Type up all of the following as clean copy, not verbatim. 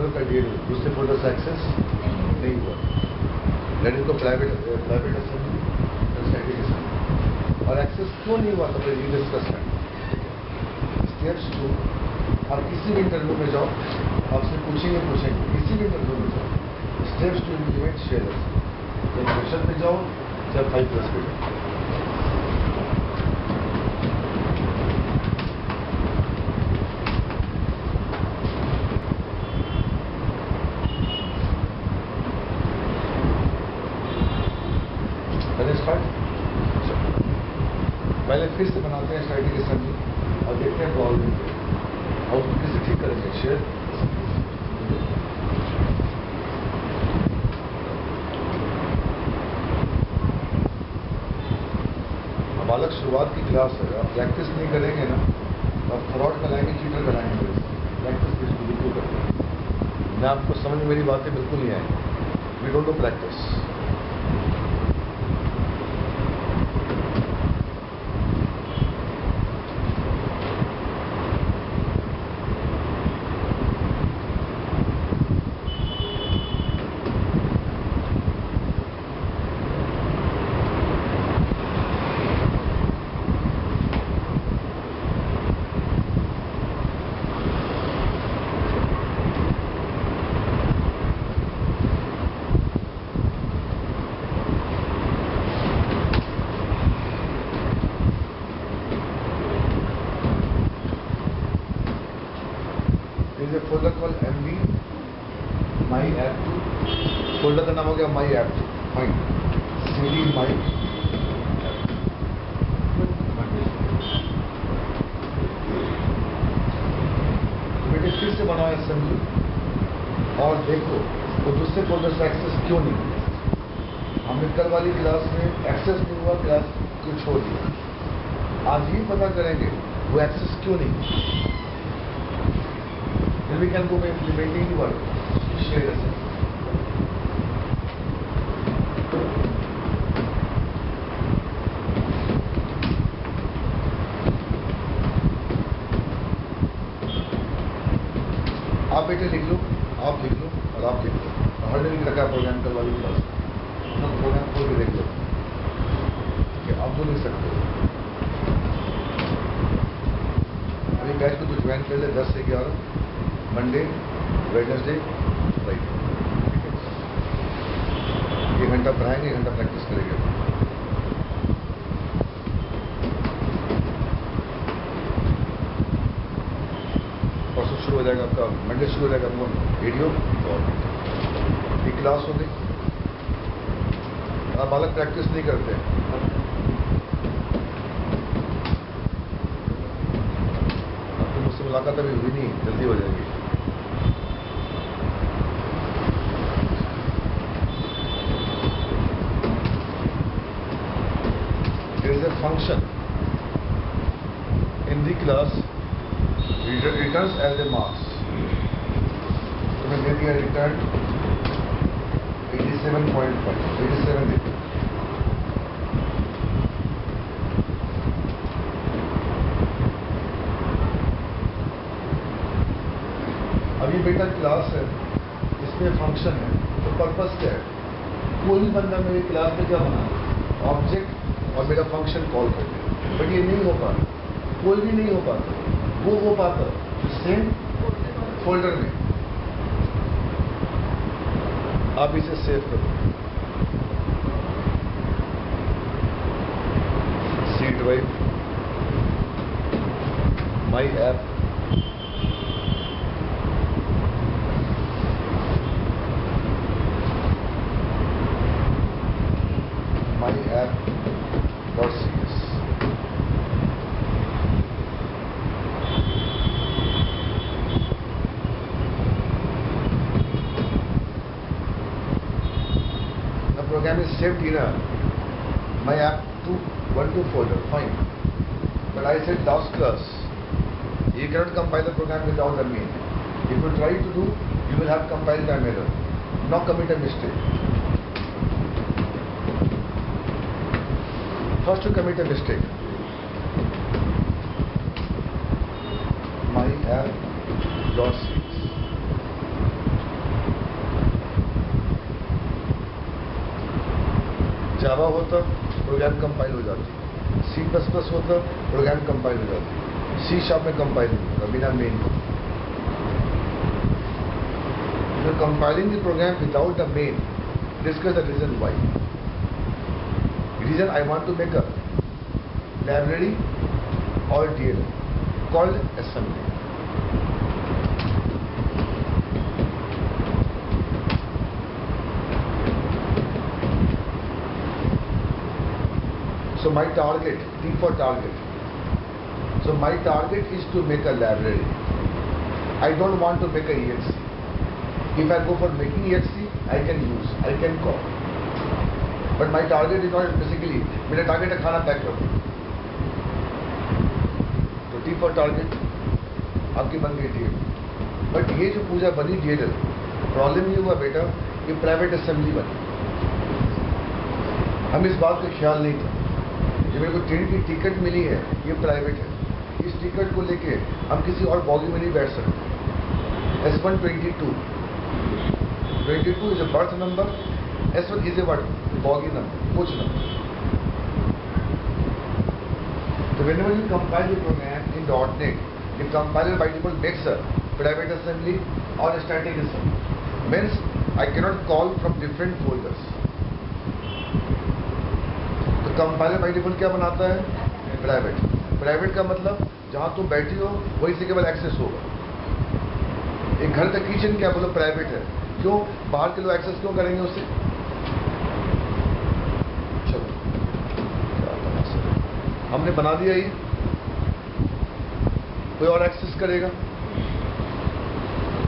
Folder का delete, दूसरे folder से एक्सेस नहीं हुआ, लेट इट को प्राइवेट असेंबली स्टैटिक असेंबली। और एक्सेस क्यों नहीं हुआ तो डिस्कस करें। स्टेप्स 2, आप किसी भी इंटरव्यू में जाओ, आपसे पूछेंगे किसी भी इंटरव्यू में जाओ, स्टेप्स टू इम्प्लीमेंट शेयर चाहे फ्रेशर पे जाओ चाहे 5+ पे जाओ। पहले फिर से बनाते हैं स्टैटिक असेंबली और देखते हैं प्रॉब्लम और उसको कैसे ठीक करेंगे। शेयर अब अलग शुरुआत की क्लास है, आप प्रैक्टिस नहीं करेंगे ना तो आप फ्रॉड कराएंगे, चीटर कराएंगे। प्रैक्टिस बिल्कुल करते हैं। मैं आपको समझ में मेरी बातें बिल्कुल नहीं आएंगी। We don't do practice. Folder call MV my app 2, folder का नाम हो गया my app 2। Fine, CD my बेटे फिर से बनाओ असेंबली और देखो वो दूसरे फोल्डर से एक्सेस क्यों नहीं हुआ। हमने कल वाली क्लास में एक्सेस नहीं हुआ, क्लास को छोड़ दिया। आज ही पता करेंगे वो एक्सेस क्यों नहीं हुआ। Then we can go by implementing the work. Share assembly. आप बेटे लिख लो, आप लिख लो और आप लिख लो। हर दिन लिख रखा है प्रोग्राम कल वाली क्लास में, प्रोग्राम खोल के देख लो कि आप तो लिख सकते हो। अभी बैच को तो ज्वाइन कर ले 10 से 11, मंडे, वेडनेसडे, फ्राइडे। 1 घंटा पढ़ाएंगे, 1 घंटा प्रैक्टिस करेंगे। परसों शुरू हो जाएगा आपका, मंडे शुरू हो जाएगा आपका वीडियो और ये क्लास हो गई। आप बालक प्रैक्टिस नहीं करते हैं, आपको मुझसे मुलाकात अभी हुई नहीं, जल्दी हो जाएगी। There is a function in the class returns as a marks. तो मैं दे दिया रिटर्न 87.5, 87 दे। अब ये बेटा क्लास है, इसमें फंक्शन है, तो पर्पस क्या है। कोई भी बंदा मेरी क्लास में क्या बना ऑब्जेक्ट और मेरा फंक्शन कॉल करते हैं, बट ये नहीं हो पाता, कोई भी नहीं हो पाता। वो हो पाता सेम फोल्डर में। आप इसे सेव करो, C drive, my app, my app .cs। The program is saved in my app to 1.2 folder, fine. But I said DOS class. You cannot compile the program without the main. If you try to do, you will have compile time error. Not commit a mistake. First to commit a mistake. My app.cs. जावा होता program compile हो जाती, C++ होता program compile हो जाती, C# में compile नहीं होगा बिना मेन को. Compiling the program without the main, discuss the reason why. Reason I want to make a library or DL called assembly. So my target, T for target. So my target is to make a library. I don't want to make a exe. If I go for making exe, I can use, I can call. But my target is not basically, मेरा target है खाना pack करो. तो T for target, आपकी बन गई DL. But ये जो पूजा बनी DL, प्रॉब्लम ये हुआ बेटा, ये प्राइवेट असेंबली बनी. हम इस बात का ख्याल नहीं था. जो मेरे को ट्रेन की टिकट मिली है, ये प्राइवेट है. इस टिकट को लेके हम किसी और बॉगी में नहीं बैठ सकते. S122 is a birth number, S1 is a what? Bogey number, coach number. So whenever you compile the program in .NET, the compiler by default makes a private assembly or a static assembly. Means I cannot call from different folders. तो compiler by default क्या बनाता है? Private. Private का मतलब जहाँ तुम बैठी हो वहीं से केवल एक्सेस होगा. एक घर का किचन क्या बोलो प्राइवेट है. क्यों? बाहर के लोग एक्सेस क्यों करेंगे उससे? चलो हमने बना दिया ये. कोई और एक्सेस करेगा,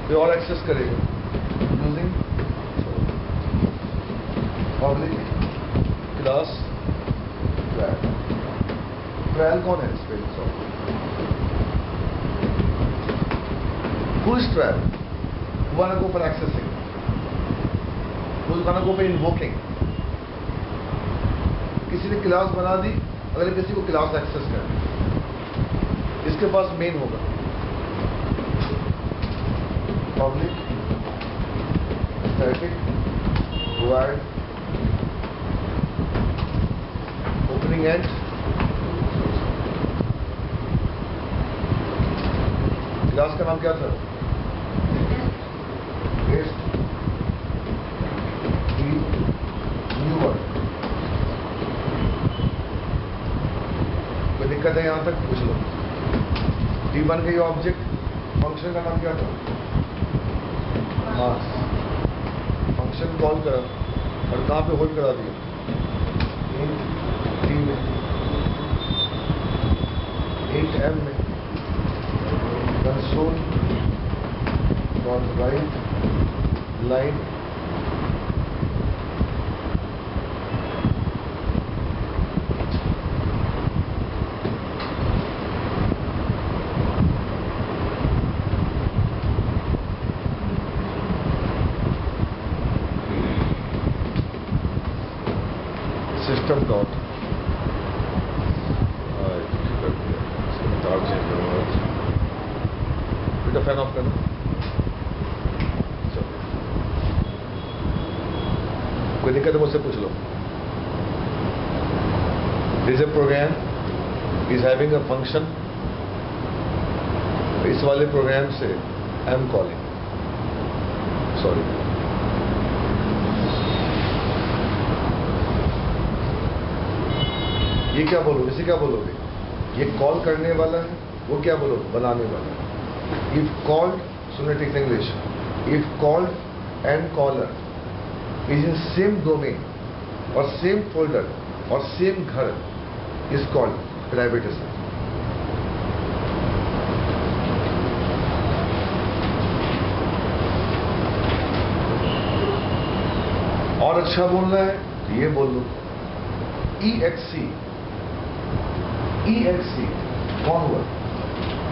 कोई और एक्सेस करेगा using public class trial. Trial कौन है? Spelling soft. Who is trial? Who wanna go for accessing? Who's gonna go for invoking? किसी ने क्लास बना दी, अगर किसी को क्लास एक्सेस करना, इसके पास मेन होगा public static void opening and. Class का नाम क्या था? कोई दिक्कत है यहां तक? पूछ लो. टी बन गई ऑब्जेक्ट. फंक्शन का नाम क्या था? मास. फंक्शन कॉल करा और कहां पे होल्ड करा दिया? टी में, 8M में. console dot write line system dot fan off करना. कोई दिक्कत है मुझसे पूछ लो. This a program is having a function. इस वाले प्रोग्राम से आई एम कॉलिंग, सॉरी, ये क्या बोलोगे? इसे क्या बोलोगे? ये कॉल करने वाला है, वो क्या बोलो? बनाने वाला है. If called, phonetic English. If called and caller is in same domain or same folder or same ghar is called private assembly. और अच्छा बोलना है तो ये बोल लो EXE. EXE कौन हुआ?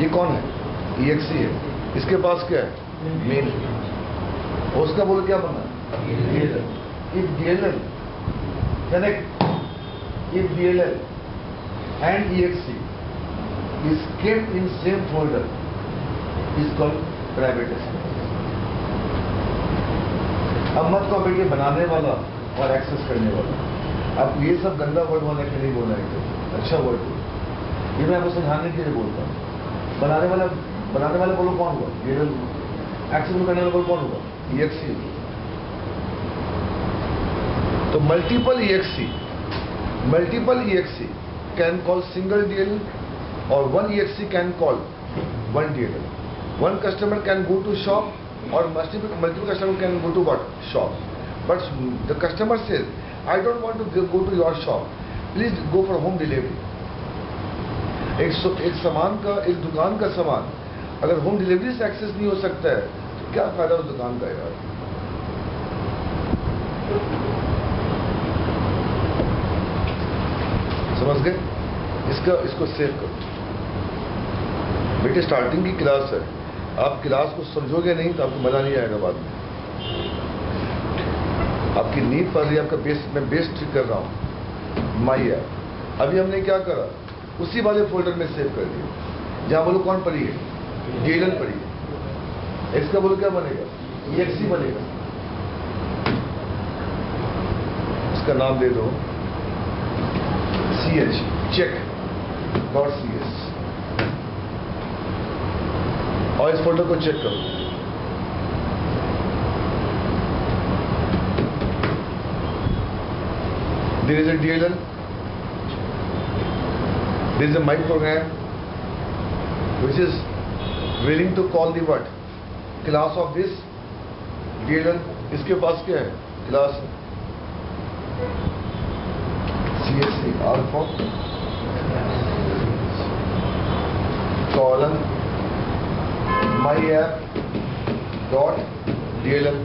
ये कौन है? EXE है. इसके पास क्या है? मेन. उसका बोलो क्या बना? DLL. If DLL connect, if DLL and EXE is kept in same folder is called private assembly. अब मत को बेटे बनाने वाला और एक्सेस करने वाला. अब ये सब गंदा वर्ड होने के लिए बोलना है, अच्छा वर्ड बोलो। ये मैं आपको समझाने के लिए बोलता हूँ। बनाने वाला बोलो कौन हुआ? एक्सेस करने वाला बोलो कौन हुआ? EXE। तो multiple EXE can call single DL और one EXE can call one DL। One customer can go to shop और multiple customer can go to what? Shop. But the customer says, I don't want to go to your shop. Please go for home delivery. एक सामान का, एक दुकान का सामान अगर home delivery से एक्सेस नहीं हो सकता है तो क्या फायदा उस दुकान का यार? समझ गए? इसको सेव करो बेटे। स्टार्टिंग की क्लास है, आप क्लास को समझोगे नहीं तो आपको मजा नहीं आएगा बाद में। आपकी नींद पड़ रही है, आपका बेस, मैं बेस ठीक कर रहा हूं माई ऐप। अभी हमने क्या करा, उसी वाले फोल्डर में सेव कर दिया जहां बोलो कौन पड़ी है? DLL पड़ी है। इसका बोलो क्या बनेगा? EXE बनेगा। इसका नाम दे दो CH check.cs और इस फोल्डर को चेक करो। There is a DLL, there is a my program which is willing to call the what? Class of this DLL। इसके पास क्या है? Class CSC alpha colon my app dot DLL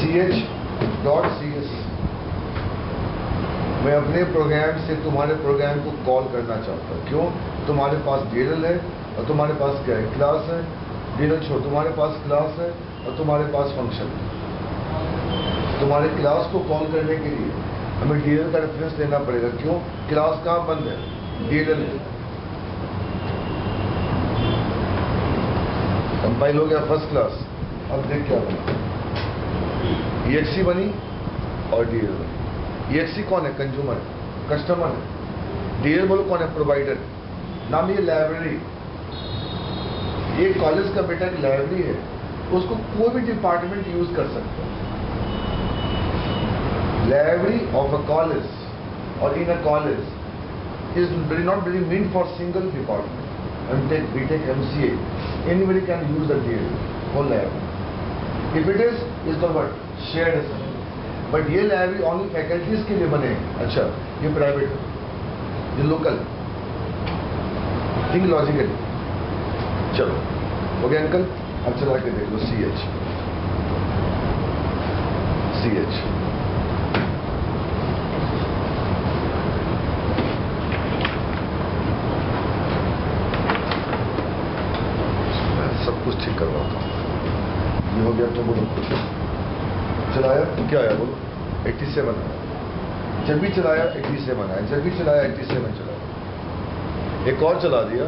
CH dot CS। मैं अपने programme से तुम्हारे programme को call करना चाहता हूँ। क्यों? तुम्हारे पास DLL है और तुम्हारे पास क्या है? क्लास है। DLL छोड़, तुम्हारे पास क्लास है और तुम्हारे पास फंक्शन है। तुम्हारे क्लास को कॉल करने के लिए हमें DLL का रेफरेंस लेना पड़ेगा। क्यों? क्लास कहाँ बंद है? DLL है। कंपाइल हो गया फर्स्ट क्लास। अब देख क्या बना, EXE बनी और DLL बनी। EXE कौन है? कंज्यूमर, कस्टमर है। DLL बोलो कौन है? प्रोवाइडर। नाम ये लाइब्रेरी। ये कॉलेज का बेटा एक लाइब्रेरी है, उसको कोई भी डिपार्टमेंट यूज कर सकता है। Library of a college or in a college is not really meant for single department. MTech, BTech, MCA, anybody can use the DLL whole library. If it is, it's called what? Shared assembly. But ये library only faculties के लिए बने हैं। अच्छा, ये private है, ये local। Think logically। चलो, हो गया अंकल? अब चला के देख लो CH। सब कुछ ठीक करवाता हूँ। ये हो गया तो बोलो चलाया क्या आया? बोलो 87 आया। जब भी चलाया 87 आया, जब भी चलाया 87 चलाया। एक और चला दिया,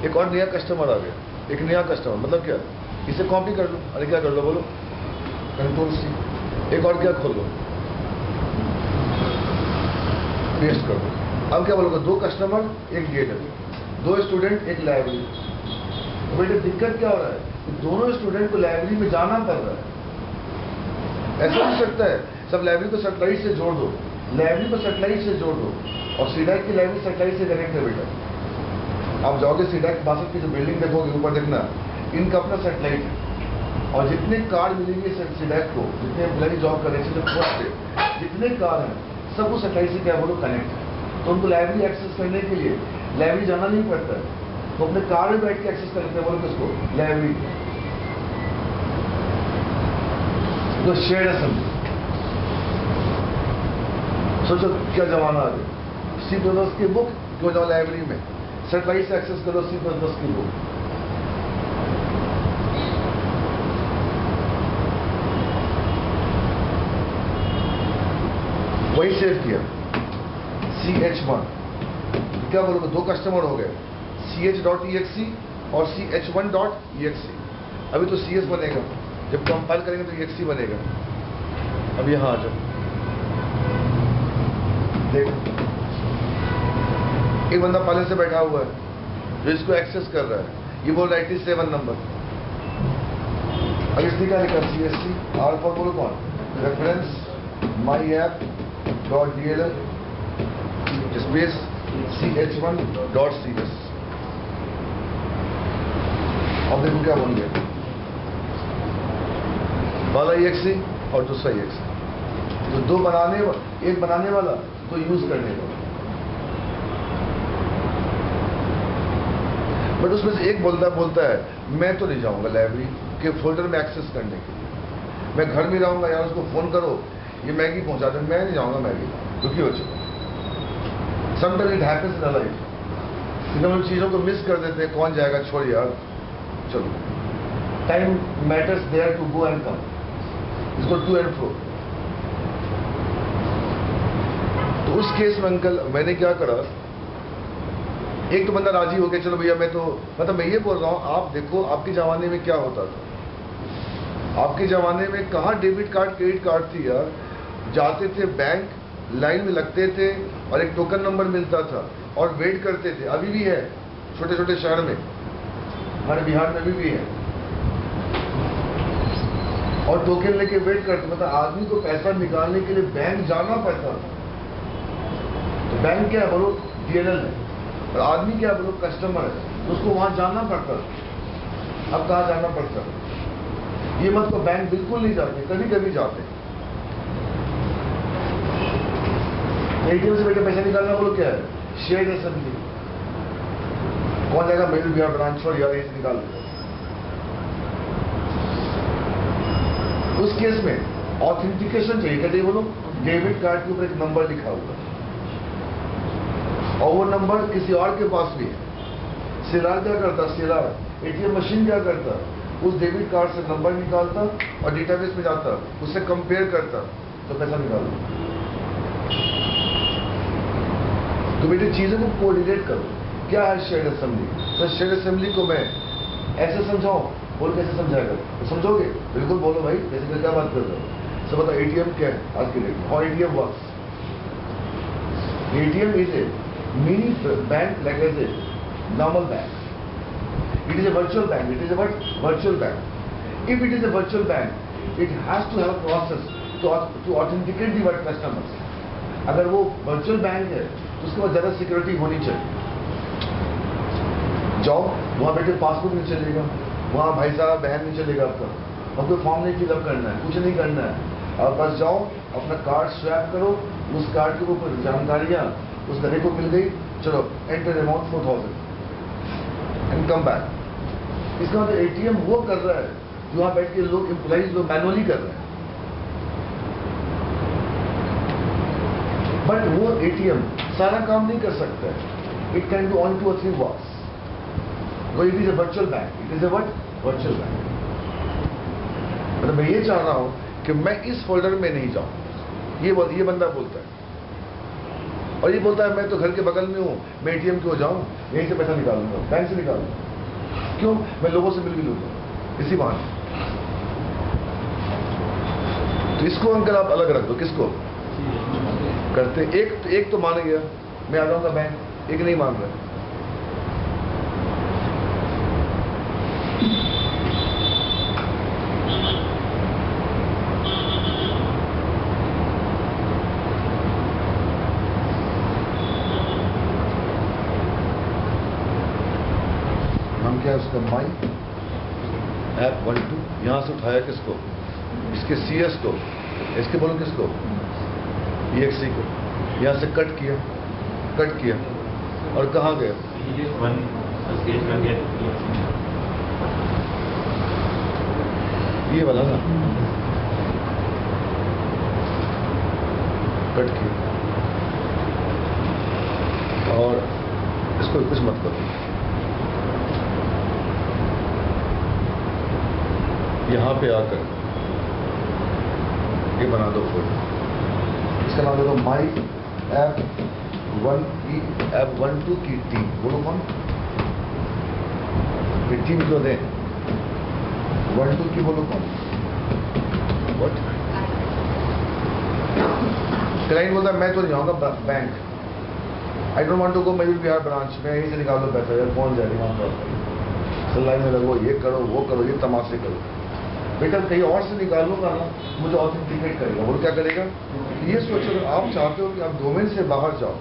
एक और नया कस्टमर आ गया, एक नया कस्टमर। मतलब क्या? इसे कॉपी कर लो। अरे क्या कर लो? बोलो Ctrl+C। एक और क्या खोल लो, पेस्ट कर दो। अब क्या बोलोगे? दो कस्टमर, एक DLL, दो स्टूडेंट, एक लाइब्रेरी। बेटे दिक्कत क्या हो रहा है? दोनों स्टूडेंट को लाइब्रेरी में जाना पड़ रहा है। ऐसा हो सकता है सब लाइब्रेरी को सैटेलाइट से जोड़ दो, लाइब्रेरी को सैटेलाइट से जोड़ दो और सीडैक की लाइब्रेरी सैटेलाइट से कनेक्ट है। बेटा आप जाओगे सीडैक बासठ की जो बिल्डिंग देखोगे ऊपर देखना, इनका अपना सैटेलाइट है। और जितने कार्ड मिलेंगे सीडैक को, जितने एम्प्लॉय जॉब कर रहे हैं, जितने कार्ड हैं सब वो सैटेलाइट से क्या बोलो कनेक्ट है। तो उनको लाइब्रेरी एक्सेस करने के लिए लाइब्रेरी जाना नहीं पड़ता है, तो अपने कार में बैठ के एक्सेस कर लेते हैं। बोलो किसको? लाइब्रेरी। तो शेयर्ड असेंबली। सोचो क्या जमाना आ गया। C++ की बुक क्यों जाओ लाइब्रेरी में? सैटेलाइट से एक्सेस करो C++ की बुक। वही सेव किया CH1। क्या बोलोगे? दो कस्टमर हो गए, CH.exe और CH1.exe। अभी तो CS बनेगा, जब कंपाइल करेंगे तो EXE बनेगा। अब यहाँ आ जाओ, देखो, एक बंदा पहले से बैठा हुआ है जो इसको एक्सेस कर रहा है, ये बोल रहा है 87 नंबर। अब इसने क्या लिखा, CSC R फॉर बोलो कौन, रेफरेंस myapp.dll स्पेस ch1.cs। अब देखो क्या बन गया, पहला EXE और दूसरा EXE, तो दो बनाने, एक बनाने वाला, दो यूज करने वाला। बट उसमें से एक बोलता है मैं तो नहीं जाऊंगा लाइब्रेरी के फोल्डर में एक्सेस करने के लिए, मैं घर में रहूंगा, यार उसको फोन करो ये मैगी पहुंचा दे, मैं नहीं जाऊंगा मैगी, दुखी हो चुका। Sometimes it happens in life, हम उन चीजों को मिस कर देते हैं, कौन जाएगा, छोड़ यार चलो, time matters there to go and come, इसको टू एंड फ्रो। तो उस केस में अंकल मैंने क्या करा, एक तो बंदा राजी हो गया, चलो भैया मैं तो, मतलब मैं ये बोल रहा हूं, आप देखो आपके जमाने में क्या होता था, आपके जमाने में कहाँ डेबिट कार्ड क्रेडिट कार्ड थी यार, जाते थे बैंक, लाइन में लगते थे और एक टोकन नंबर मिलता था और वेट करते थे, अभी भी है छोटे छोटे शहर में, हमारे बिहार में अभी भी है, और टोकन लेके वेट करते, मतलब आदमी को पैसा निकालने के लिए बैंक जाना पड़ता था। तो बैंक क्या है बोलो, DLL है, और आदमी क्या बोलो कस्टमर है, तो उसको वहां जाना पड़ता। अब कहाँ जाना पड़ता, ये मत को बैंक बिल्कुल नहीं जाते, कभी कभी जाते। ATM से बैठे पैसा निकालना बोलो क्या है, शेयर असेंबली, कौन जाएगा मेरे बिहार ब्रांच छोड़ यार यही से निकाल दे। उस केस में ऑथेंटिकेशन चाहिए, कहते बोलो डेबिट कार्ड के ऊपर एक नंबर लिखा हुआ है और वो नंबर किसी और के पास भी है। सिलार क्या करता, सिलार ATM मशीन क्या करता, उस डेबिट कार्ड से नंबर निकालता और डेटाबेस में जाता, उससे कंपेयर करता तो पैसा निकालता। तो बेटे चीजों को कोऑर्डिनेट करो, क्या है शेयर असेंबली, तो शेयर असेंबली को मैं ऐसे समझाऊं, बोल कैसे समझाएगा, तो समझोगे, बिल्कुल बोलो भाई, जैसे मैं क्या बात कर रहा हूँ। सब बताओ ATM क्या है आज के डेट में, how ATM works. ATM is a mini bank like as a normal bank. It is a virtual bank. It is a what? Virtual bank. If it is a virtual bank, it has to have a process to authenticate the what customers. अगर वो virtual bank है तो उसके बाद ज़्यादा security होनी चाहिए। जाओ वहाँ बैठे पासबुक नहीं चलेगा, वहाँ भाई साहब बहन नहीं चलेगा आपका, और कोई फॉर्म नहीं फिलअप करना है, कुछ नहीं करना है, और बस जाओ अपना कार्ड स्वैप करो, उस कार्ड के ऊपर जानकारियाँ उस गधे को मिल गई, चलो enter amount 4000 and come back. इसका मतलब ATM वो कर रहा है जो वहां बैठ के लोग एम्प्लॉइज लोग मैनुअली कर रहे हैं, बट वो ATM सारा काम नहीं कर सकता है। It can do on 2 or 3 works. वो it is a virtual bank, it is a what, virtual bank. मतलब मैं ये चाह रहा हूं कि मैं इस फोल्डर में नहीं जाऊं, ये बंदा बोलता है, और ये बोलता है मैं तो घर के बगल में हूँ, मैं ATM क्यों जाऊँ, यहीं से पैसा निकालूंगा, बैंक से निकालूंगा, क्यों, मैं लोगों से मिल भी लूंगा इसी बहाने। तो इसको अंकल आप अलग रख दो, किसको करते, एक तो मान गया मैं आ जाऊंगा बैंक, एक नहीं मान रहा। क्या है उसका, myapp.12, यहां से उठाया किसको, इसके CS को, इसके बोलो किसको, EXE को, यहां से कट किया और कहां गया, ये वाला ना, कट किया और इसको कुछ मत करो, यहाँ पे आकर ये बना दो फोल्डर, इसका नाम देखो myapp12 की टीम, बोलो कौन, ये टीम क्यों दें, 12 की बोलो कौन, व्हाट क्लाइंट बोलता है मैं तो नहीं आऊँगा bank, I don't want to go Mayur Vihar branch, मैं यहीं से निकाल दो पैसा, यार कौन जाएगा वहाँ पर, लाइन में लगो, ये करो वो करो, ये तमाशे करो। बेटा कहीं और से निकालूंगा ना, मुझे ऑथेंटिकेट करेगा। वो क्या करेगा? ये सोचो, आप चाहते हो कि आप डोमेन से बाहर जाओ,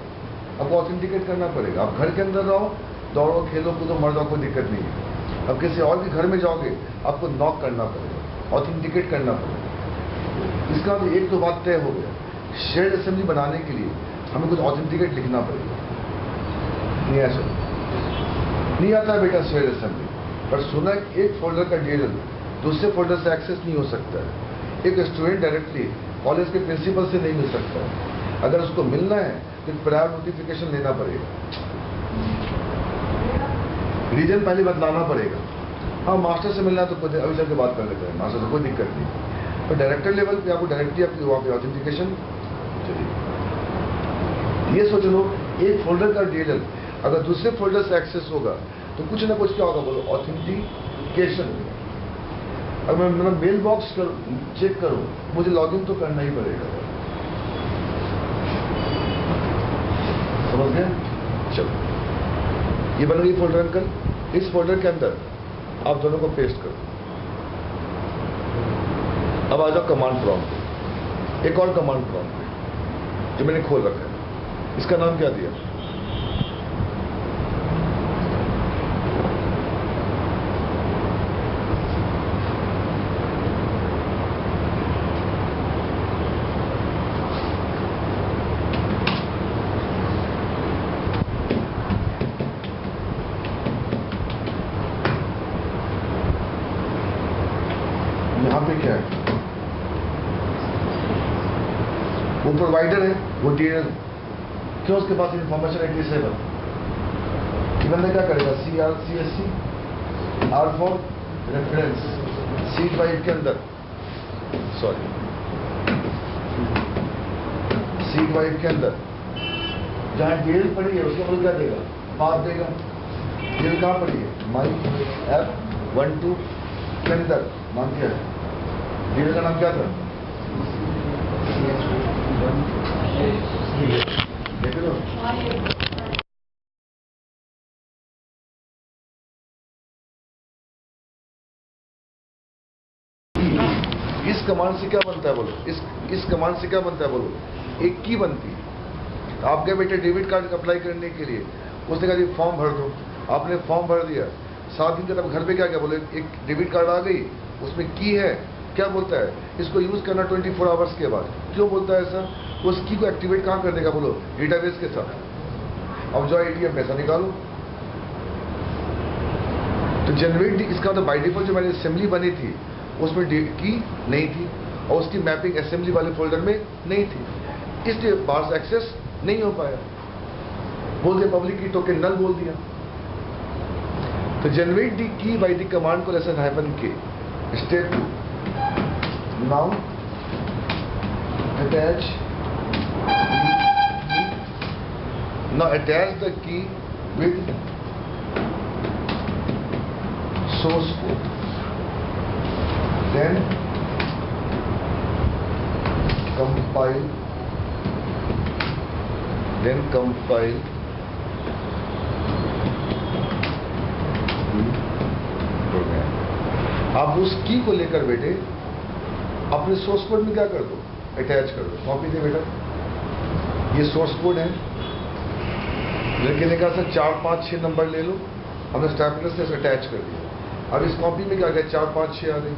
आपको ऑथेंटिकेट करना पड़ेगा। आप घर के अंदर रहो, दौड़ो खेलो कूदो मर जाओ, कोई दिक्कत नहीं है। अब किसी और के घर में जाओगे, आपको नॉक करना पड़ेगा, ऑथेंटिकेट करना पड़ेगा। इसका मतलब एक तो बात तय हो गया, शेयर्ड असेंबली बनाने के लिए हमें कुछ ऑथेंटिकेट लिखना पड़ेगा। नहीं ऐसा नहीं आता है बेटा शेयर्ड असेंबली, पर सुना एक फोल्डर का डीएलएल दूसरे फोल्डर से एक्सेस नहीं हो सकता है। एक स्टूडेंट डायरेक्टली कॉलेज के प्रिंसिपल से नहीं मिल सकता है। अगर उसको मिलना है तो प्रायर नोटिफिकेशन लेना पड़ेगा, रीजन पहले बदलाना पड़ेगा। हाँ मास्टर से मिलना है तो अभी चल के बात कर लेते हैं, मास्टर से कोई दिक्कत नहीं, पर डायरेक्टर लेवल पे आपको डायरेक्टली आपकी वहाँ पे ऑथेंटिकेशन चाहिए। ये सोच लो, एक फोल्डर का डीएलएल अगर दूसरे फोल्डर से एक्सेस होगा तो कुछ ना कुछ क्या होगा, बोलो ऑथेंटिकेशन। अगर मैं मेरा मेल बॉक्स चेक करूं, मुझे लॉगिन तो करना ही पड़ेगा। समझ गए? चलो, ये बन गई फोल्डर अंकल। इस फोल्डर के अंदर आप दोनों को पेस्ट करो। अब आ जाओ कमांड प्रॉम्प्ट, एक और कमांड प्रॉम्प्ट जो मैंने खोल रखा है, इसका नाम क्या दिया? यहाँ पे क्या है? वो प्रोवाइडर है, वो डीएल, क्यों उसके पास इंफॉर्मेशन है डिसेबल। ये बंदा क्या करेगा? CRCSC R for reference, seat wise के अंदर, सॉरी सीट वाइज के अंदर जहाँ डीएल पड़ी है उसके अंदर क्या देगा? पाथ देगा। डीएल कहाँ पड़ी है? माई ऐप 1-2 के अंदर मान दिया है। डीएल का नाम क्या था? देख लो, इस कमांड से क्या बनता है बोलो? इस कमांड से क्या बनता है बोलो? एक की बनती है। आपके बेटे डेबिट कार्ड अप्लाई करने के लिए उसने कहा जी फॉर्म भर दो, आपने फॉर्म भर दिया, 7 दिन के तब घर पे क्या क्या बोले? एक डेबिट कार्ड आ गई, उसमें की है, क्या बोलता है? इसको यूज करना 24 आवर्स के बाद। क्यों बोलता है ऐसा? उस की को एक्टिवेट कहाँ कर देगा बोलो? डेटाबेस के साथ। अब जो एटीएम पैसा निकालो, तो जनरेट इसका तो बाय डिफॉल्ट जो मैंने असेंबली बनी थी उसमें की नहीं थी और उसकी मैपिंग असेंबली वाले फोल्डर में नहीं थी, इसलिए बाहर से एक्सेस नहीं हो पाया। बोल दिया पब्लिक की टोकन नल बोल दिया। तो जनरेट दी की बाय द कमांड को lesson -k step 2 now attach the key with source code, then compile program। आप उस की को लेकर बेटे अपने सोर्स कोड में क्या कर दो? अटैच कर दो। कॉपी दे बेटा, ये सोर्स कोड है, लेकिन एक ऐसा 4, 5, 6 नंबर ले लो, हमने स्टैपलर से अटैच कर दिया। अब इस कॉपी में क्या गया? 4, 5, 6 आ गई।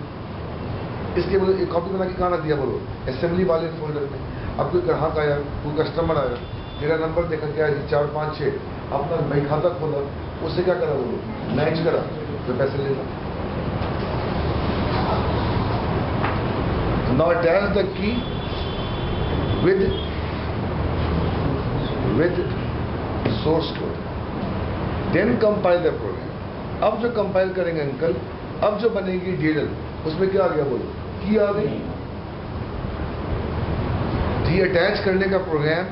इसके बोलो एक कॉपी बना के कहाँ रख दिया बोलो? असेंबली वाले फोल्डर में। अब कोई ग्राहक आया, कोई कस्टमर आया, मेरा नंबर देखा क्या है? 4, 5, 6, अपना बैंक खाता खोला, उससे क्या करा बोलो? मैच करा, तो पैसे ले लो। Now attach the key with source code, then compile the program। अब जो कंपाइल करेंगे अंकल, अब जो बनेगी डीएल, उसमें क्या आ गया बोलो? की आ गई। डी अटैच करने का प्रोग्राम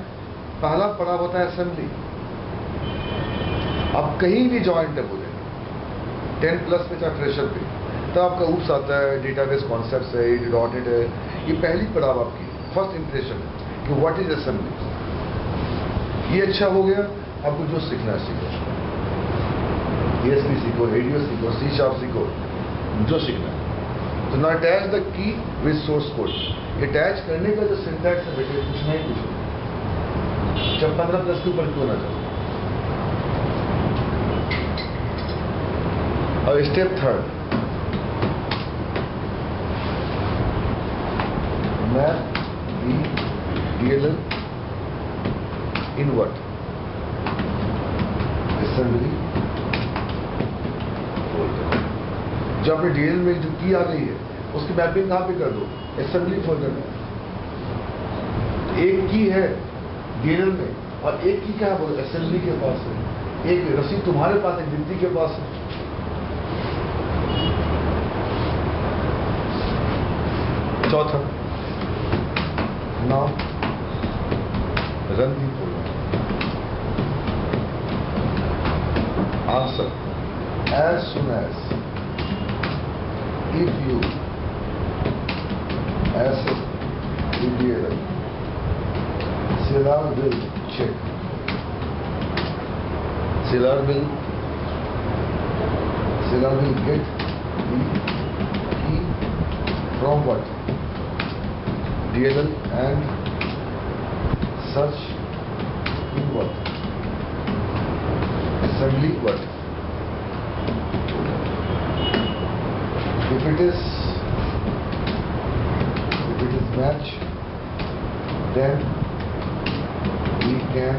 पहला पड़ा होता है असेंबली। अब कहीं भी जॉइंट है बोले 10+ पे चाहे फ्रेशर पे, तो आपका ऊप्स आता है, डेटाबेस कॉन्सेप्ट्स है, डॉट नेट है, ये पहली पड़ाव आपकी फर्स्ट इंप्रेशन है कि व्हाट इज असेंबली। ये अच्छा हो गया, आपको जो सीखना है सीखो, ESP सीखो, रेडियो सीखो, C# सीखो, जो सीखना है। तो ना attach the key with source code. Attach करने का जो सिंटैक्स है बेटे, कुछ नहीं कुछ, जब 15+ के ऊपर क्यों ना जाओ। और step 3, map the DLL in what, assembly folder. जो आपने DLL में जो की आ गई है उसकी मैपिंग कहाँ पे कर दो, असेंबली फोल्डर में। एक की है DLL में और एक की क्या बोलो असेंबली के पास है। एक रसीद तुम्हारे पास है, गिनती के पास है। चौथा, now run the folder. Answer: as soon as if you access the DLL, CLR will check. CLR will get the key from what? DLL and search in what? Assembly what? If it is match, then we can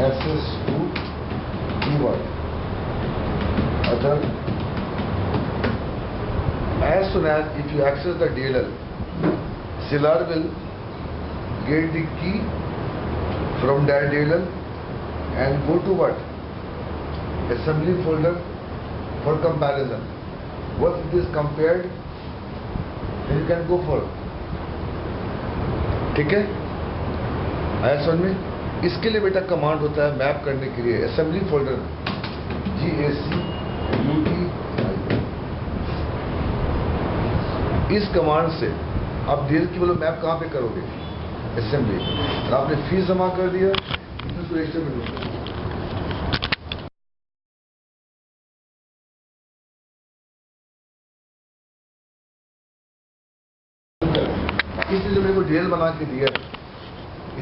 access to keyword other. As soon as if you access the DLL, CLR will get the key from that DLL and go to what? Assembly folder for comparison. Once it is compared, then you can go for. ठीक है, आया समझ में। इसके लिए बेटा command होता है मैप करने के लिए असेंबली फोल्डर GACUTI। इस कमांड से आप DLL की बोलो मैप कहाँ पे करोगे, असेंबली। आपने फीस जमा कर दिया, इसमें रजिस्टर में इसलिए जो मेरे को DLL बना के दिया,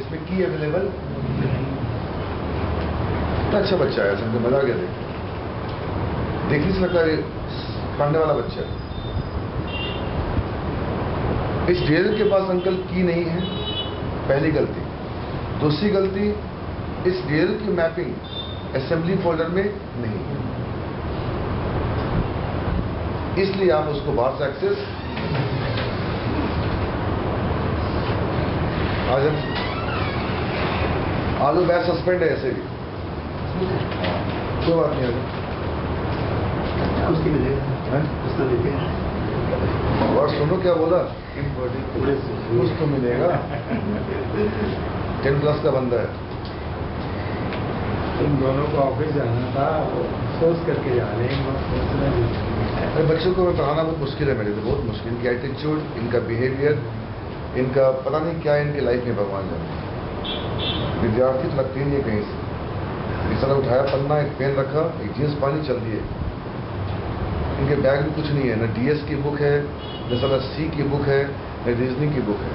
इसमें की अवेलेबल इतना अच्छा बच्चा है, समझे, मजा आ गया। देखने से लगता है पढ़ने वाला बच्चा। इस DLL के पास अंकल की नहीं है, पहली गलती। दूसरी गलती, इस DLL की मैपिंग असेंबली फोल्डर में नहीं है, इसलिए आप उसको बाहर से एक्सेस। आज आलू बैच सस्पेंड है ऐसे भी, कोई बात नहीं है, उसकी मिलेगा। और सुनो क्या बोला, कुछ तो मिलेगा। 10+ का बंदा है। तुम दोनों को ऑफिस जाना था, सोच करके जा रहे हैं। बच्चों को पढ़ाना बहुत मुश्किल है मेरे लिए, बहुत मुश्किल। इनकी एटीट्यूड, इनका बिहेवियर, इनका पता नहीं क्या है इनकी लाइफ में, भगवान जाने। विद्यार्थी तो लगते नहीं है कहीं से। इस तरह उठाया पन्ना, एक पेन रखा, एक जींस पानी, चल दिए। इनके बैग में कुछ नहीं है, न DS की बुक है, न साला C की बुक है, न रीजनिंग की बुक है।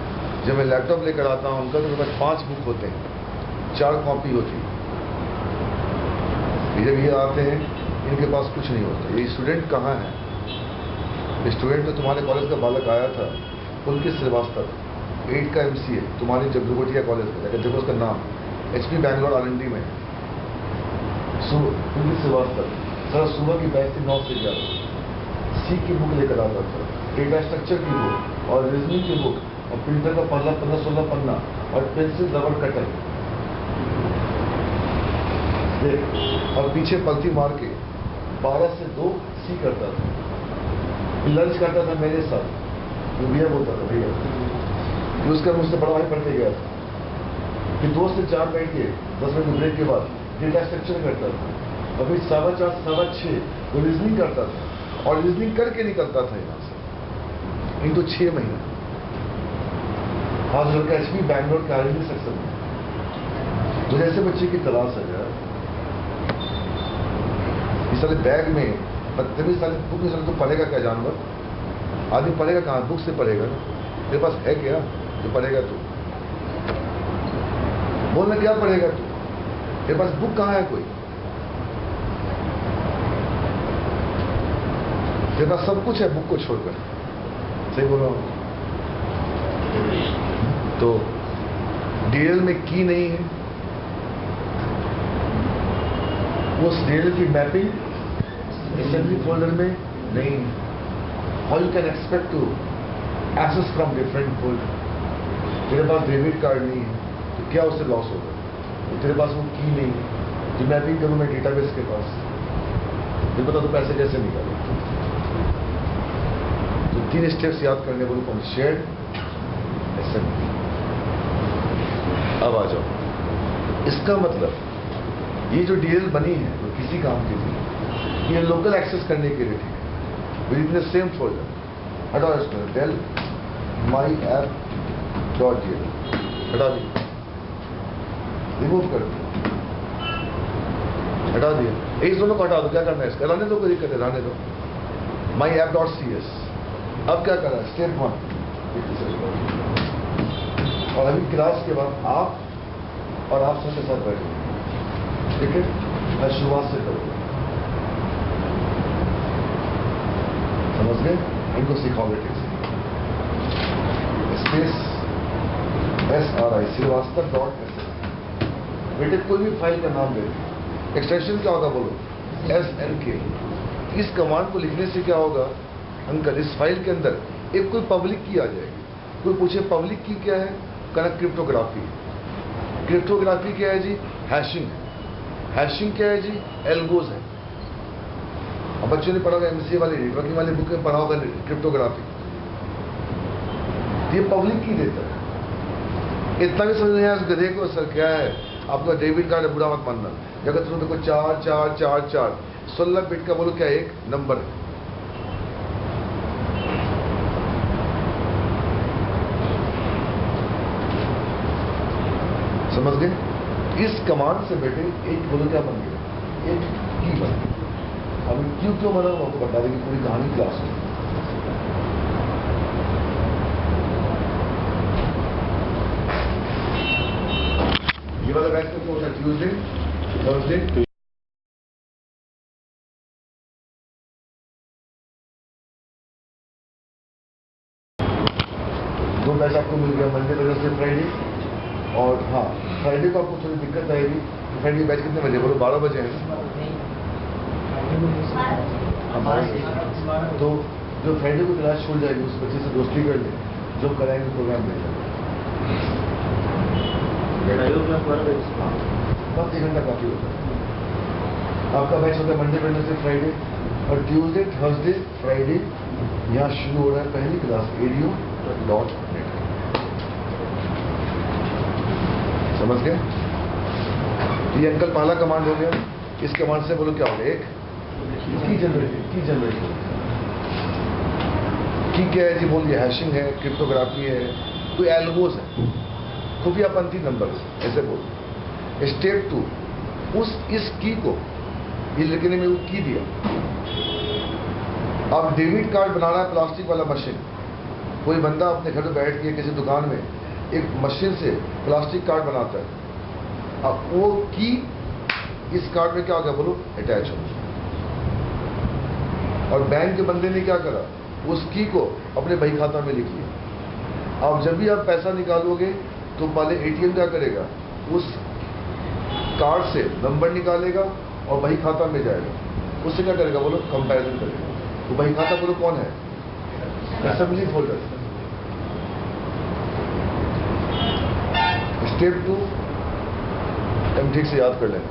जब मैं लैपटॉप लेकर आता हूँ उनका, तो मेरे पास 5 बुक होते हैं, 4 कॉपी होती है। जब ये आते हैं इनके पास कुछ नहीं होता। ये स्टूडेंट कहाँ है? स्टूडेंट तो तुम्हारे कॉलेज का बालक आया था, पुलकित श्रीवास्तव, 8 का MC है, तुम्हारी जगदुगोटिया कॉलेज का, लेकिन देखो उसका नाम HP बैंगलोर R&D में। पुलकित श्रीवास्तव सर सुबह की बैच थी 9 से 11। C की बुक लेकर आता था, डेटा स्ट्रक्चर की बुक और रीजनिंग की बुक, और प्रिंटर का 15-16 पन्ना और पेंसिल रबर कटर, और पीछे पलथी मार के 12 से 2 C करता था। लंच करता था मेरे साथ, तो भैया बोलता था भैया, कि उसका मुझसे बड़ा भाई पढ़ के गया था। फिर 2 से 4 बैठ के 10 मिनट ब्रेक के बाद डेटा स्ट्रक्चर करता था, और फिर 4:15 6:15 वो रीजनिंग करता था, और रीजनिंग करके निकलता था यहाँ से। इनको 6 महीने खास करके एचपी बैंगलोर के आर्मी सेक्शन में मुझे ऐसे बच्चे की तलाश है यार। इस साले बैग में बदतमीज साले बुक में साले तो पढ़ेगा क्या जानवर? आदमी पढ़ेगा कहाँ? बुक से पढ़ेगा ना। तेरे पास है क्या जो पढ़ेगा तू? बोलना क्या पढ़ेगा तू? तेरे पास बुक कहाँ है कोई? तेरे पास सब कुछ है बुक को छोड़कर। सही बोल रहा हूँ? तो डीएल में की नहीं है, उस डीएल की मैपिंग असेंबली फोल्डर में नहीं है। How you can expect to access from different folder? तेरे पास डेबिट कार्ड नहीं है तो क्या उससे लॉस होगा? तो तेरे पास वो की नहीं है जो मैपिंग करूँ मैं डेटाबेस के पास, मुझे पता तो पैसे कैसे निकाले। तो 3 स्टेप्स याद करने बोलो कौन? Shared, assembly. अब आ जाओ, इसका मतलब ये जो डीएल बनी है वो किसी काम की थी, ये लोकल एक्सेस करने के लिए थी within the same folder. हटाओ इसको, del my app dot DL हटा दी, रिमूव कर दिया, हटा दिया। इस दोनों को हटा दो, क्या करना है इसका? रहने दो, कोई दिक्कत है, रहने दो। My app dot C S. अब क्या करना है? स्टेप 1। और अभी क्लास के बाद आप और आप सबके साथ बैठे, ठीक है? मैं शुरुआत से करूँगा, समझ गए? इनको सिखाओगे ठीक से। Space SRI Srivastava dot S. बेटे कोई भी फाइल का नाम देते, एक्सटेंशन क्या होगा बोलो? SNK। इस कमांड को लिखने से क्या होगा अंकल? इस फाइल के अंदर एक कोई पब्लिक की आ जाएगी। कोई पूछे पब्लिक की क्या है? कहना क्रिप्टोग्राफी। क्रिप्टोग्राफी क्या है जी? हैशिंग। हैशिंग क्या है जी? एल्गोज है। अब बच्चों ने पढ़ा होगा MCA वाली नेटवर्किंग वाली बुक में पढ़ा होगा क्रिप्टोग्राफी। ये पब्लिक की देता है। इतना भी समझ नहीं आया उस गधे को? सर क्या है आपका डेबिट कार्ड है, बुरा मत मानना। जगह तुम देखो 4444 16 बिट का बोलो क्या? एक नंबर है। समझ गए? इस कमांड से बेटे एक बोलो क्या बन गया? एक की बन गया। अब क्यों क्यों बना वो आपको बता देंगे पूरी कहानी क्लास में। ये वाला बैच में होता है ट्यूसडे, थर्सडे, दो बैच आपको मिल गया, मंडे, वेडनेसडे, फ्राइडे। और हाँ, फ्राइडे को आपको थोड़ी दिक्कत आएगी। फ्राइडे बैच कितने बजे? बोलो 12 बजे है ना? तो जो फ्राइडे को क्लास छोड़ जाएगी उस बच्चे से दोस्ती कर ले, जो कराएंगे प्रोग्राम ले जाएंगे। बस 1 घंटा काफी होता है। आपका बैच होता है मंडे, वेडनेसडे, फ्राइडे, और ट्यूसडे, थर्सडे, फ्राइडे यहाँ शुरू हो रहा है पहली क्लास ADO.net। समझ गए? ये अंकल पहला कमांड हो गया। इस कमांड से बोलो क्या हो गया? एक की जनरेशन। की जनरेशन की क्या है जी? बोलिए हैशिंग है, क्रिप्टोग्राफी है, कोई एल्गोज है, खुफियापंथी नंबर, ऐसे बोल। स्टेप 2, इस की को ये लिखने में वो की दिया। अब डेबिट कार्ड बना रहा है प्लास्टिक वाला मशीन। कोई बंदा अपने घर में बैठ के किसी दुकान में एक मशीन से प्लास्टिक कार्ड बनाता है। अब वो की इस कार्ड में क्या हो गया बोलो? अटैच हो। और बैंक के बंदे ने क्या करा? उस की को अपने बही खाता में लिख लिया। अब जब भी आप पैसा निकालोगे तो पहले ATM क्या करेगा? उस कार्ड से नंबर निकालेगा और बही खाता में जाएगा। उससे क्या करेगा बोलो? कंपैरिजन करेगा। तो बही खाता बोलो कौन है? Assembly folder. स्टेप 2 हम ठीक से याद कर लेना।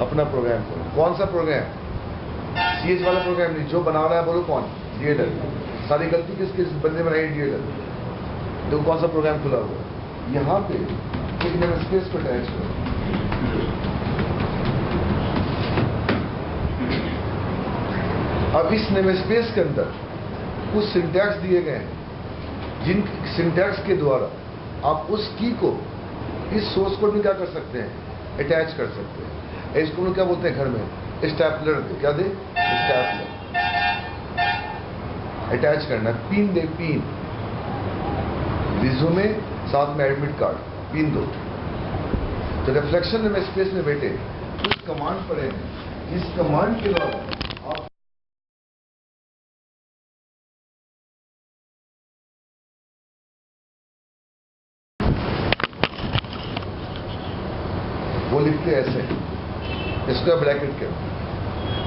अपना प्रोग्राम खोलो। कौन सा प्रोग्राम? CH वाला प्रोग्राम नहीं, जो बना रहा है बोलो कौन? DLL। सारी गलती किसके बंदे बनाई? DLL। तो कौन सा प्रोग्राम खुला हुआ? यहाँ पे एक नेम स्पेस को अटैच करो। अब इस नेम स्पेस के अंदर कुछ सिंटैक्स दिए गए हैं, जिन सिंटैक्स के द्वारा आप उस की को इस सोर्स कोड में क्या कर सकते हैं, अटैच कर सकते हैं। इसको हम लोग क्या बोलते हैं घर में, स्टैपलर दे, क्या दे, स्टैपलर अटैच करना, पिन दे, पिन रिज्यूमे साथ में एडमिट कार्ड, पिन दो। तो रिफ्लेक्शन में स्पेस में बैठे कुछ कमांड पड़े हैं, इस कमांड के द्वारा आप वो लिखते हैं ऐसे, इसका ब्रैकेट क्या,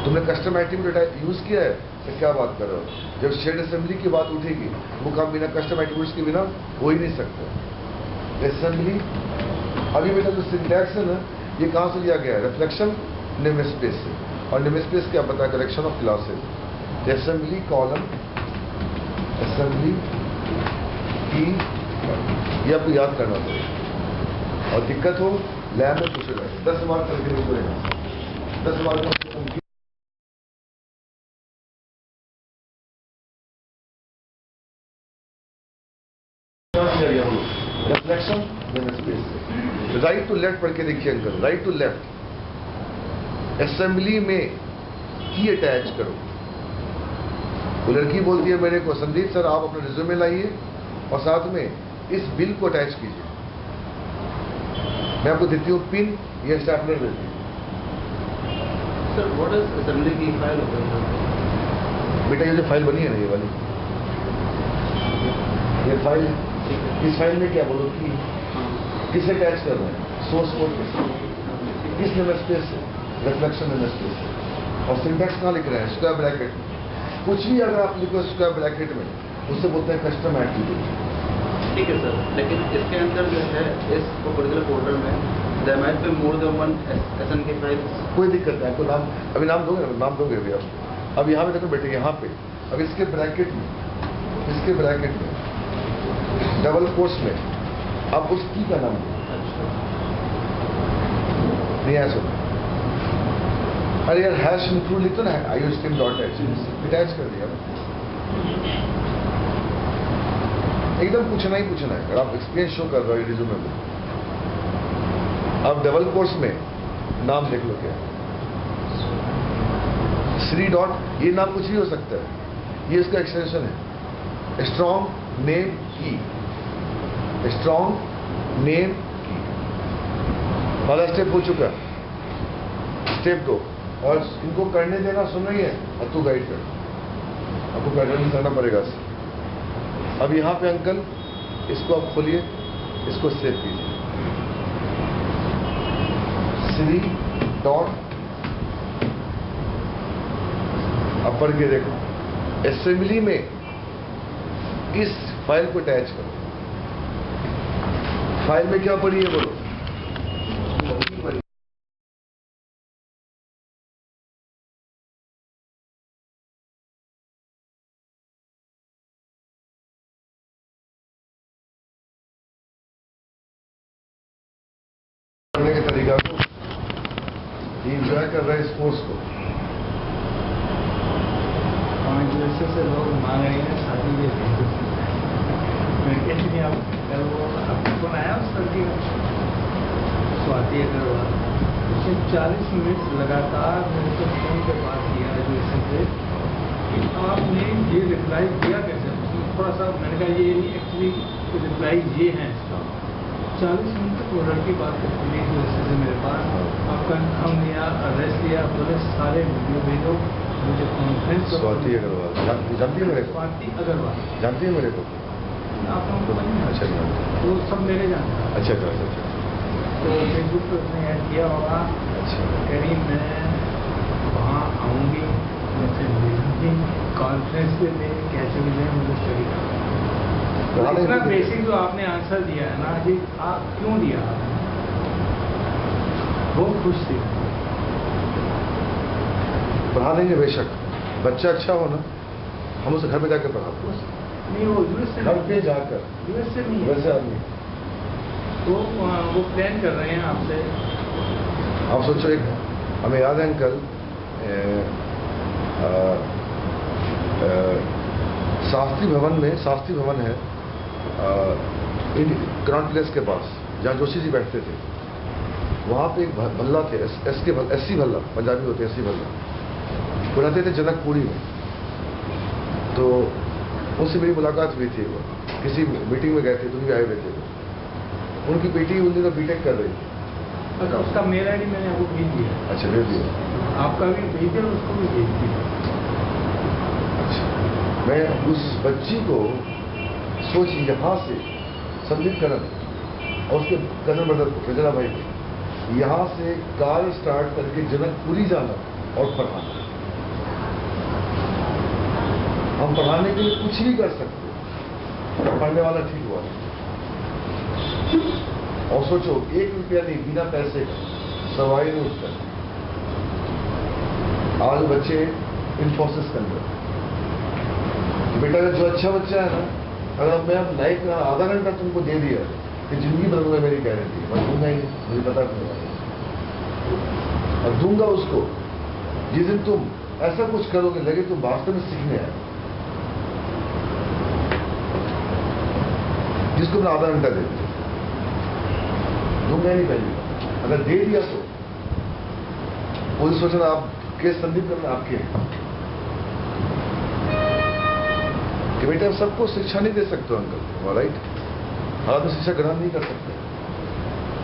तुमने कस्टम एट्रीब्यूट यूज किया है तो क्या बात कर रहे हो। जब शेड असेंबली की बात उठेगी वो काम बिना कस्टम एट्रीब्यूट्स के बिना हो ही नहीं सकता। असेंबली अभी बेटा जो सिंटैक्स है ना, ये कहाँ से लिया गया है, रिफ्लेक्शन नेम स्पेस से। और नेम स्पेस क्या पता है, collection of classes. Assembly column assembly की, ये आपको याद करना पड़ेगा। और दिक्कत हो लैब में पूछेगा, 10 मार्क करके पड़ेगा, 10 मार्क रिफ्लेक्शन स्पेस से। राइट टू लेफ्ट पढ़ के देखिए uncle, right to left. Assembly में की अटैच करो। वो लड़की बोलती है मेरे को, संदीप सर आप अपना रिज्यूमे लाइए और साथ में इस बिल को अटैच कीजिए। मैं आपको देती हूँ पिन, ये स्टैपलर देती हूँ। सर व्हाट इज असेंबली की फाइल ओपन करते हैं? बेटा ये जो फाइल बनी है ना, ये वाली, ये फाइल, इस फाइल में क्या बोलो कि किसे अटैच कर रहे हैं, सोर्स कोड के साथ, किस नेम स्पेस से, रिफ्लेक्शन नेम स्पेस से। और सिंटैक्स कहाँ लिख रहे हैं, स्क्वायर ब्रैकेट में। कुछ भी अगर आप लिखो स्क्वायर ब्रैकेट में, उससे बोलते हैं कस्टम एट्रीब्यूट। ठीक है सर, लेकिन इसके अंदर जो है इस पर्टिकुलर फोल्डर में there might be more than one SN की फाइल। कोई दिक्कत नहीं, आपको नाम अभी नाम दोगे ना, नाम दोगे अभी आप। अब यहाँ पे देखो बेटे, यहाँ पे अब इसके ब्रैकेट में डबल कोट्स में आप उस की का नाम दो। नहीं ऐसा, अरे यार हैश इंक्लूड लिखो ना, iostream.h अटैच कर दिया ना। एकदम पूछना ही पूछना है, अगर आप एक्सपीरियंस शो कर रहे हो रिज्यूमे में। अब डबल कोर्स में नाम देख लो क्या, श्री डॉट, ये नाम कुछ भी हो सकता है, ये इसका एक्सटेंशन है, स्ट्रॉन्ग नेम की, स्ट्रॉन्ग नेम की। पहला स्टेप हो चुका, स्टेप 2। और इनको करने देना, सुन रही है, और तू गाइड कर, आपको गाइडेंस करना पड़ेगा। अब यहाँ पे अंकल इसको आप खोलिए, इसको सेव कीजिए, श्री डॉट, अब पढ़ के देखो, असेंबली में इस फाइल को अटैच करो। फाइल में क्या पड़ी है बोलो, करने के तरीका को, एंजॉय कर रहे हैं इस कोर्स को। 5 वर्षों से लोग मांग रहे हैं शादी के लिए। मैं कहती नहीं, आप कल वो आपको कौन आया उस लड़की का, स्वाति अग्रवाल, उसने 40 मिनट लगातार मेरे को फोन पे बात किया एजुकेशन से कि आपने ये रिप्लाई दिया कैसे। थोड़ा सा मैंने कहा ये नहीं, एक्चुअली रिप्लाई ये है इसका। 40 मिनट तक वो लड़की बात करने की वजह से मेरे पास आपका हम लिया, अरेस्ट लिया, बोले सारे वीडियो भेजो मुझे कॉन्फ्रेंस। स्वाति अग्रवाल जानती है मेरे को, स्वाति अग्रवाल जानती है मेरे को, आप हमको नहीं। अच्छा वो सब मेरे जानते हैं। अच्छा अच्छा अच्छा तो फेसबुक पर उसने ऐड किया होगा, अच्छा। करीब मैं वहाँ आऊँगी, जैसे भेजूँगी कॉन्फ्रेंस पे ले, कैसे भी ले, मुझे स्टडी करना। इतना बेसिक जो आपने आंसर दिया है ना, ये आप क्यों दिया आपने? बहुत खुश थी। पढ़ा देंगे बेशक, बच्चा अच्छा हो ना, हम उसे घर पे जाकर पढ़ाते हैं, नहीं वो यूएस से घर पे जाकर, यूएस से नहीं है। वैसे आदमी। तो वो प्लान कर रहे हैं आपसे। आप सोचो, एक हमें याद है अंकल, शास्त्री भवन में, शास्त्री भवन है क्रॉन प्लेस के पास जहाँ जोशी जी बैठते थे, वहाँ पे एक भल्ला थे, एससी भल्ला, पंजाबी होते हैं एससी भल्ला, वो रहते थे जनकपुरी में। तो उनसे मेरी मुलाकात हुई थी, वो किसी मीटिंग में गए थे, तुम भी आए हुए थे। उनकी बेटी उन दिनों बीटेक कर रही थी। अच्छा, उसका मेल आईडी मैंने वो भेज दिया। अच्छा, भेज दिया। आपका भी भेज दिया, उसको भी भेज दिया। अच्छा, मैं उस बच्ची को सोच यहाँ से संदीप करण और उसके कजन ब्रदर को, गजरा भाई को, यहाँ से कार स्टार्ट करके जनकपुरी जाना और पढ़ाना। हम पढ़ाने के लिए कुछ भी कर सकते, पढ़ने वाला ठीक हुआ। और सोचो, 1 रुपया नहीं, बिना पैसे का सवाई नहीं उठता। आज बच्चे इन्फोसिस के अंदर, बेटा जो अच्छा बच्चा है ना, अगर मैं अब लाइफ का आधा घंटा तुमको दे दिया कि जिंदगी बदलूंगा, मेरी गारंटी है, मैं दूंगा ही, मुझे पता नहीं। और दूंगा उसको जिस दिन तुम ऐसा कुछ करोगे लगे तुम वास्तव में सीखने आए, जिसको मैं आधा घंटा दे दूंगा नहीं। पहली अगर दे दिया तो कोई सोचना आप केस संदीप करना आपके कि बेटा सबको शिक्षा नहीं दे सकते अंकल, राइट? आप शिक्षा ग्रहण नहीं कर सकते।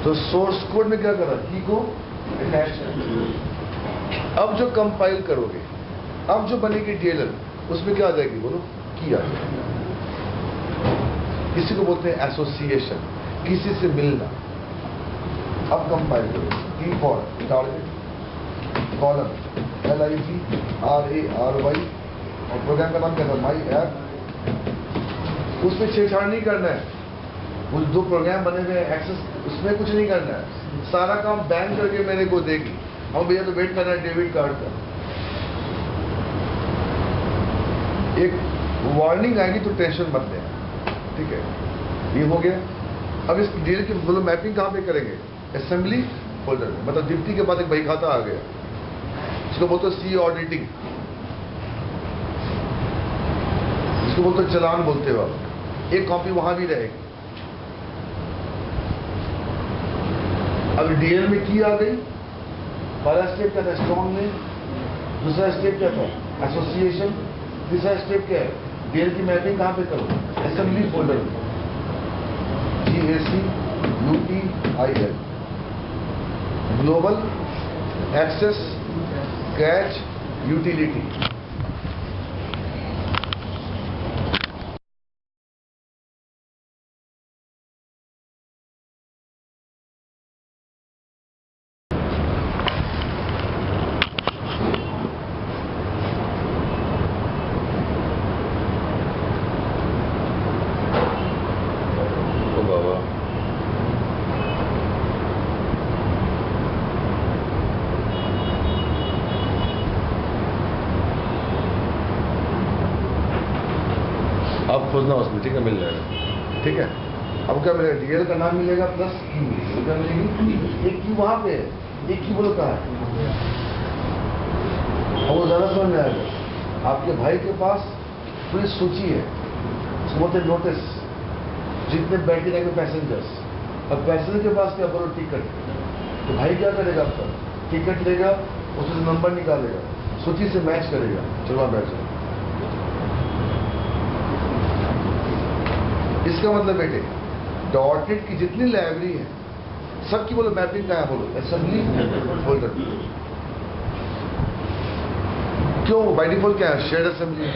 तो सोर्स कोड में क्या करा, की को अटैच। अब जो कंपाइल करोगे, अब जो बनेगी डीएलएल, उसमें क्या आ जाएगी बोलो, की आ जाएगी। किसी को बोलते हैं एसोसिएशन, किसी से मिलना। अब कंपाइल करो, की फॉर टारगेट, कॉलम LIGRARY, और प्रोग्राम का नाम क्या था, माई ऐप। उसमें छेड़छाड़ नहीं करना है, वो 2 प्रोग्राम बने हुए एक्सेस, उसमें कुछ नहीं करना है। सारा काम बैंक करके मेरे को देगी। हम भैया तो वेट करना है डेबिट कार्ड का। एक वार्निंग आएगी तो टेंशन मत लेना, ठीक है? ये हो गया। अब इस डील की मतलब मैपिंग कहाँ पे करेंगे, असेंबली फोल्डर में। मतलब डिप्टी के बाद एक बही खाता आ गया, इसको बोलते सी ऑडिटिंग, इसको बोलते चलान बोलते हो आप। एक कॉपी वहां भी रहेगी। अब डीएल में की आ गई। पहला स्टेप क्या था, स्ट्रॉन्ग में। दूसरा स्टेप क्या था, एसोसिएशन। तीसरा स्टेप क्या है, डीएल की मैपिंग कहां पे करो, असेंबली फोल्डर में, GACUTIL, global access cache utility. अब खोजना उसमें, ठीक है, मिल जाएगा, ठीक है। अब क्या मिलेगा, डीएल का नाम मिलेगा प्लस की मिलेगी। क्या मिलेगी, एक की वहां पे है, एक की बोलो कहाँ है। और वो ज्यादा समझ में आएगा। आपके भाई के पास पूरी सूची है, उसको बोलते हैं नोटिस, जितने बैठे रहेंगे पैसेंजर्स। अब पैसेंजर के पास क्या बोलो, टिकट। तो भाई क्या करेगा, आपका टिकट लेगा, उससे नंबर निकालेगा, सूची से मैच करेगा, चलो आप बैठ जाओ। इसका मतलब बेटे, डॉटेड की जितनी लाइब्रेरी है सबकी बोलो मैपिंग कहाँ है, बोलो असेंबली फोल्डर। क्यों, बाय डिफॉल्ट क्या है, शेयर्ड असेंबली है।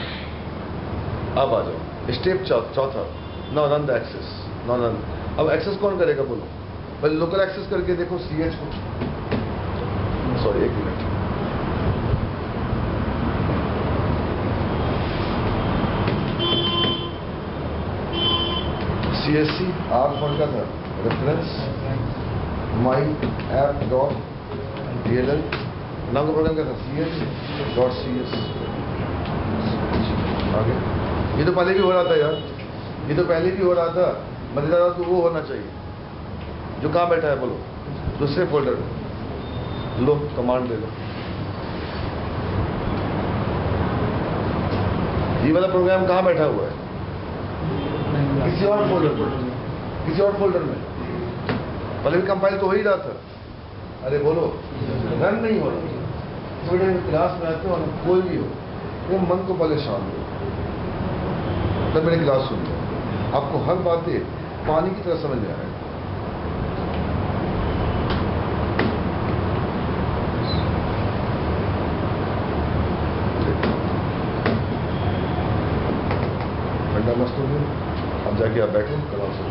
अब आ जाओ स्टेप चौथा, now run the access. Now run. अब एक्सेस कौन करेगा बोलो, पहले लोकल एक्सेस करके देखो CH को। Sorry, 1 minute. CSC R for का था, रेफरेंस माई ऐप डॉट DLL, नाम का प्रोग्राम क्या था, CH.CS। आगे ये तो पहले भी हो रहा था यार, ये तो पहले भी हो रहा था। मजेदार तो वो होना चाहिए जो कहाँ बैठा है बोलो, दूसरे फोल्डर में। लो कमांड दे दो, ये वाला प्रोग्राम कहाँ बैठा हुआ है, किसी और फोल्डर पर। किसी और फोल्डर में, पहले भी कंपाइल तो हो ही रहा था। अरे बोलो, रन नहीं हो रहा। थोड़े क्लास में आते हो और कोई भी हो, वो मन को पहले शांत हो, तब मेरी क्लास सुन लो, आपको हर बातें पानी की तरह समझ में आएगा। ठंडा मस्त हो गया, अब जाके आप बैठो, क्लास हो।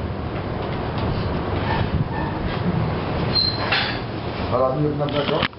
हर आदमी अपना अपना जॉब